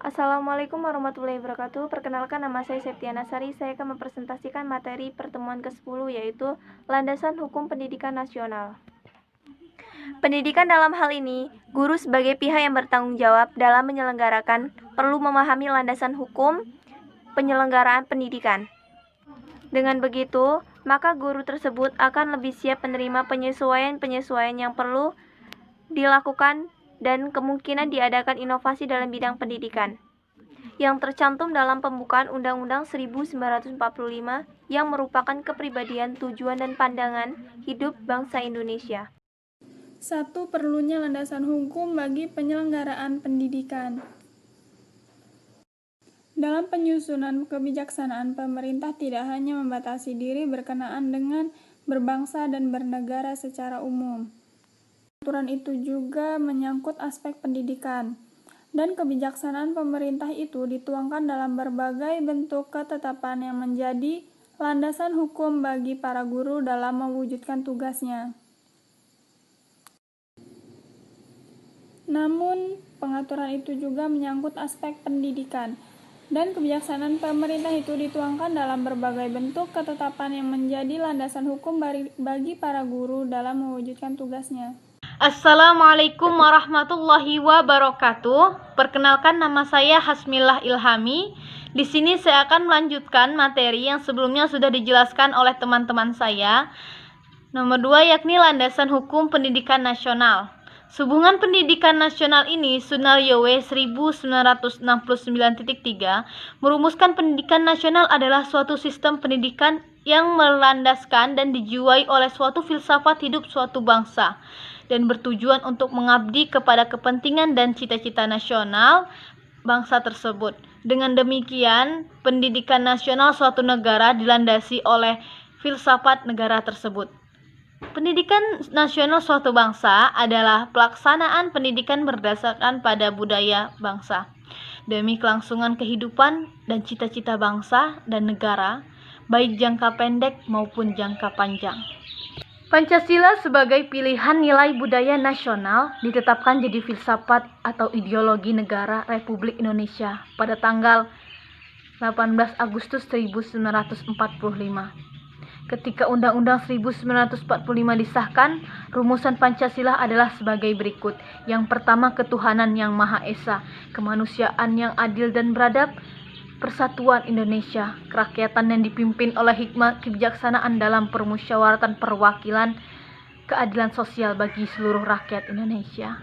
Assalamualaikum warahmatullahi wabarakatuh. Perkenalkan, nama saya Septiana Sari. Saya akan mempresentasikan materi pertemuan ke-10, yaitu landasan hukum pendidikan nasional. Pendidikan dalam hal ini, guru sebagai pihak yang bertanggung jawab dalam menyelenggarakan perlu memahami landasan hukum penyelenggaraan pendidikan. Dengan begitu, maka guru tersebut akan lebih siap menerima penyesuaian-penyesuaian yang perlu dilakukan dan kemungkinan diadakan inovasi dalam bidang pendidikan yang tercantum dalam pembukaan Undang-Undang 1945 yang merupakan kepribadian, tujuan, dan pandangan hidup bangsa Indonesia. 1. Perlunya landasan hukum bagi penyelenggaraan pendidikan. Dalam penyusunan kebijaksanaan, pemerintah tidak hanya membatasi diri berkenaan dengan berbangsa dan bernegara secara umum. Aturan itu juga menyangkut aspek pendidikan, dan kebijaksanaan pemerintah itu dituangkan dalam berbagai bentuk ketetapan yang menjadi landasan hukum bagi para guru dalam mewujudkan tugasnya. Namun, pengaturan itu juga menyangkut aspek pendidikan, dan kebijaksanaan pemerintah itu dituangkan dalam berbagai bentuk ketetapan yang menjadi landasan hukum bagi para guru dalam mewujudkan tugasnya. Assalamualaikum warahmatullahi wabarakatuh. Perkenalkan, nama saya Hasmillah Ilhami. Di sini saya akan melanjutkan materi yang sebelumnya sudah dijelaskan oleh teman-teman saya. Nomor 2 yakni landasan hukum pendidikan nasional. Hubungan pendidikan nasional ini Sunal Yowe 1969.3 merumuskan pendidikan nasional adalah suatu sistem pendidikan yang melandaskan dan dijiwai oleh suatu filsafat hidup suatu bangsa dan bertujuan untuk mengabdi kepada kepentingan dan cita-cita nasional bangsa tersebut. Dengan demikian, pendidikan nasional suatu negara dilandasi oleh filsafat negara tersebut. Pendidikan nasional suatu bangsa adalah pelaksanaan pendidikan berdasarkan pada budaya bangsa demi kelangsungan kehidupan dan cita-cita bangsa dan negara, baik jangka pendek maupun jangka panjang. Pancasila sebagai pilihan nilai budaya nasional ditetapkan jadi filsafat atau ideologi negara Republik Indonesia pada tanggal 18 Agustus 1945. Ketika Undang-Undang 1945 disahkan, rumusan Pancasila adalah sebagai berikut. Yang pertama, ketuhanan yang Maha Esa, kemanusiaan yang adil dan beradab, persatuan Indonesia, kerakyatan yang dipimpin oleh hikmat kebijaksanaan dalam permusyawaratan perwakilan, keadilan sosial bagi seluruh rakyat Indonesia.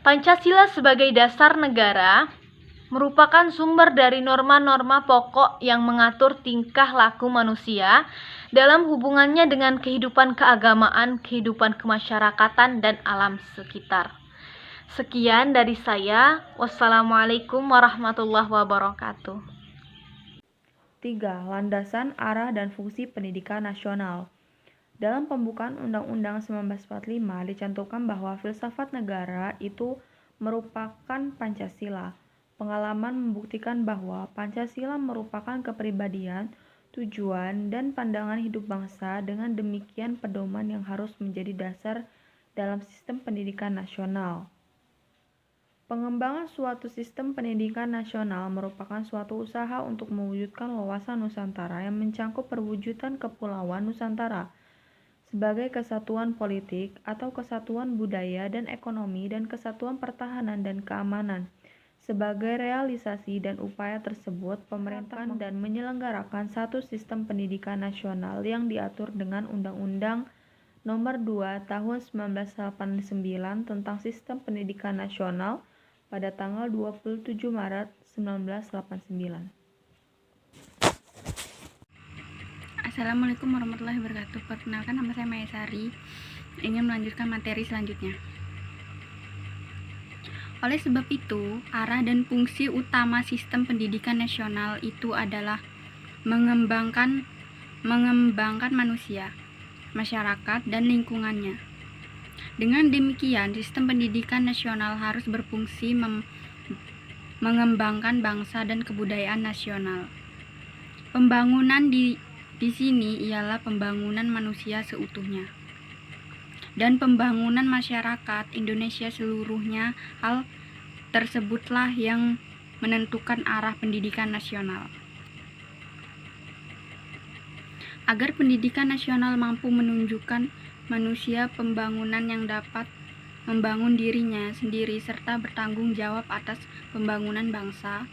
Pancasila sebagai dasar negara merupakan sumber dari norma-norma pokok yang mengatur tingkah laku manusia dalam hubungannya dengan kehidupan keagamaan, kehidupan kemasyarakatan, dan alam sekitar. Sekian dari saya. Wassalamualaikum warahmatullahi wabarakatuh. 3. Landasan, arah, dan fungsi pendidikan nasional. Dalam pembukaan Undang-Undang 1945 dicantumkan bahwa filsafat negara itu merupakan Pancasila. Pengalaman membuktikan bahwa Pancasila merupakan kepribadian, tujuan, dan pandangan hidup bangsa. Dengan demikian, pedoman yang harus menjadi dasar dalam sistem pendidikan nasional. Pengembangan suatu sistem pendidikan nasional merupakan suatu usaha untuk mewujudkan wawasan Nusantara yang mencangkup perwujudan kepulauan Nusantara sebagai kesatuan politik atau kesatuan budaya dan ekonomi dan kesatuan pertahanan dan keamanan. Sebagai realisasi dan upaya tersebut, pemerintah dan menyelenggarakan satu sistem pendidikan nasional yang diatur dengan Undang-Undang Nomor 2 Tahun 1989 tentang Sistem Pendidikan Nasional pada tanggal 27 Maret 1989. Assalamualaikum warahmatullahi wabarakatuh. Perkenalkan, nama saya Maya Sari. Ingin melanjutkan materi selanjutnya. Oleh sebab itu, arah dan fungsi utama sistem pendidikan nasional itu adalah mengembangkan manusia, masyarakat, dan lingkungannya. Dengan demikian, sistem pendidikan nasional harus berfungsi mengembangkan bangsa dan kebudayaan nasional. Pembangunan di sini ialah pembangunan manusia seutuhnya dan pembangunan masyarakat Indonesia seluruhnya. Hal tersebutlah yang menentukan arah pendidikan nasional. Agar pendidikan nasional mampu menunjukkan manusia pembangunan yang dapat membangun dirinya sendiri serta bertanggung jawab atas pembangunan bangsa,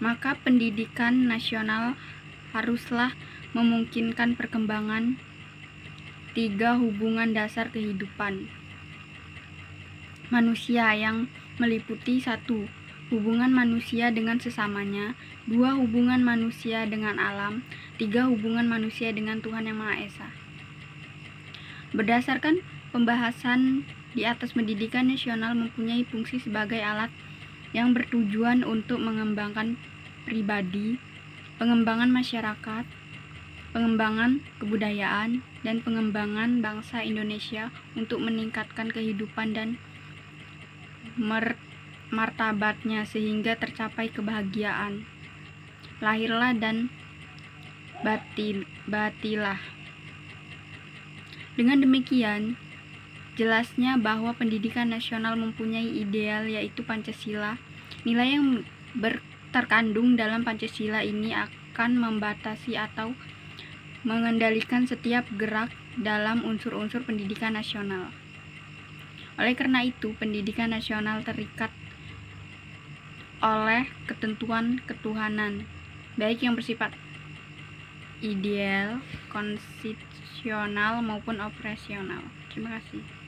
maka pendidikan nasional haruslah memungkinkan perkembangan 3 hubungan dasar kehidupan manusia yang meliputi 1. Hubungan manusia dengan sesamanya, 2. Hubungan manusia dengan alam, 3. Hubungan manusia dengan Tuhan Yang Maha Esa. Berdasarkan pembahasan di atas, pendidikan nasional mempunyai fungsi sebagai alat yang bertujuan untuk mengembangkan pribadi, pengembangan masyarakat, pengembangan kebudayaan, dan pengembangan bangsa Indonesia untuk meningkatkan kehidupan dan martabatnya sehingga tercapai kebahagiaan lahirlah dan batilah. Dengan demikian, jelasnya bahwa pendidikan nasional mempunyai ideal yaitu Pancasila. Nilai yang terkandung dalam Pancasila ini akan membatasi atau mengendalikan setiap gerak dalam unsur-unsur pendidikan nasional. Oleh karena itu, pendidikan nasional terikat oleh ketentuan ketuhanan, baik yang bersifat ideal, konstitusional maupun operasional. Terima kasih.